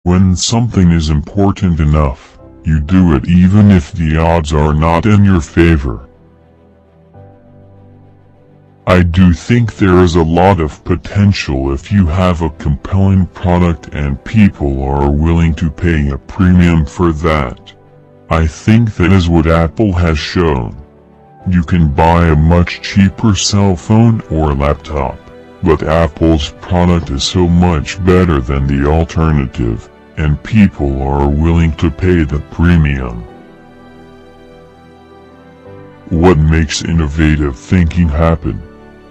When something is important enough, you do it even if the odds are not in your favor. I do think there is a lot of potential if you have a compelling product and people are willing to pay a premium for that. I think that is what Apple has shown. You can buy a much cheaper cell phone or laptop, but Apple's product is so much better than the alternative, and people are willing to pay the premium. What makes innovative thinking happen?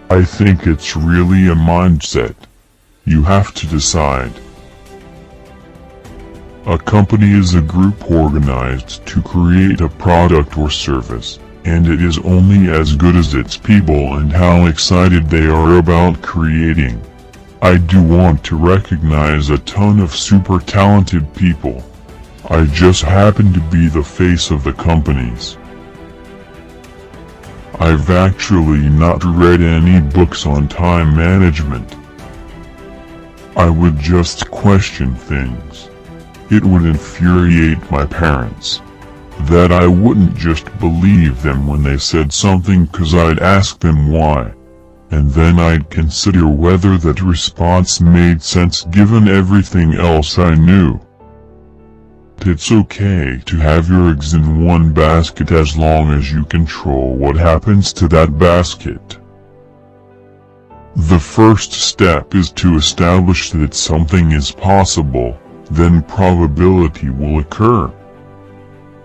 I think it's really a mindset. You have to decide. A company is a group organized to create a product or service, and it is only as good as its people and how excited they are about creating. I do want to recognize a ton of super talented people. I just happen to be the face of the companies. I've actually not read any books on time management. I would just question things. It would infuriate my parents. That I wouldn't just believe them when they said something cause I'd ask them why. And then I'd consider whether that response made sense given everything else I knew. It's okay to have your eggs in one basket as long as you control what happens to that basket. The first step is to establish that something is possible, then probability will occur.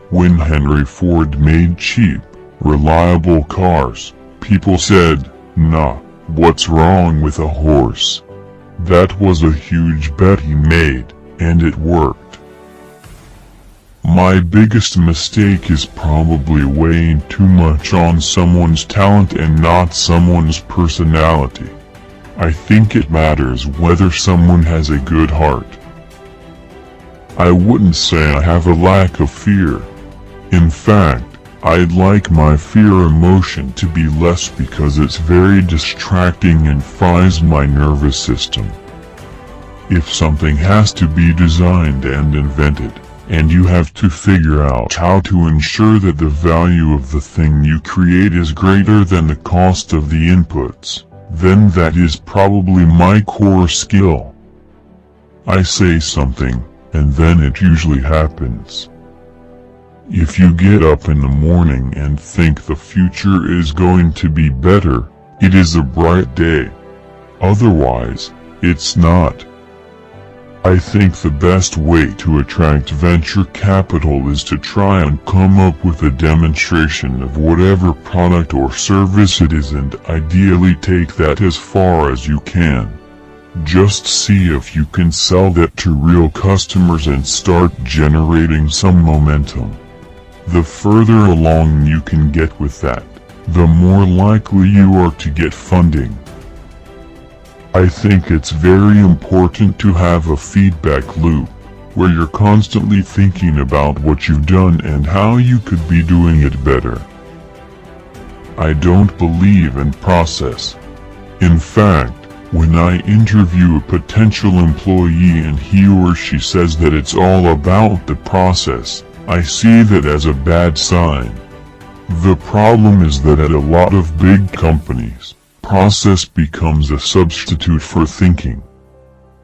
When Henry Ford made cheap, reliable cars, people said, "Nah, what's wrong with a horse?" That was a huge bet he made, and it worked. My biggest mistake is probably weighing too much on someone's talent and not someone's personality. I think it matters whether someone has a good heart. I wouldn't say I have a lack of fear. In fact, I'd like my fear emotion to be less because it's very distracting and fries my nervous system. If something has to be designed and invented, and you have to figure out how to ensure that the value of the thing you create is greater than the cost of the inputs, then that is probably my core skill. I say something, and then it usually happens. If you get up in the morning and think the future is going to be better, it is a bright day. Otherwise, it's not. I think the best way to attract venture capital is to try and come up with a demonstration of whatever product or service it is and ideally take that as far as you can. Just see if you can sell that to real customers and start generating some momentum. The further along you can get with that, the more likely you are to get funding. I think it's very important to have a feedback loop, where you're constantly thinking about what you've done and how you could be doing it better. I don't believe in process. In fact, when I interview a potential employee and he or she says that it's all about the process, I see that as a bad sign. The problem is that at a lot of big companies, process becomes a substitute for thinking.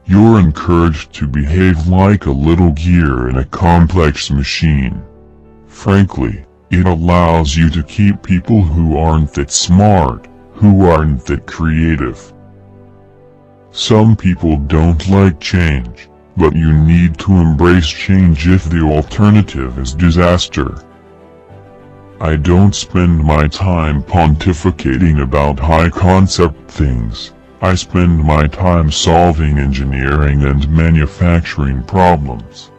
You're encouraged to behave like a little gear in a complex machine. Frankly, it allows you to keep people who aren't that smart, who aren't that creative. Some people don't like change, but you need to embrace change if the alternative is disaster. I don't spend my time pontificating about high-concept things. I spend my time solving engineering and manufacturing problems.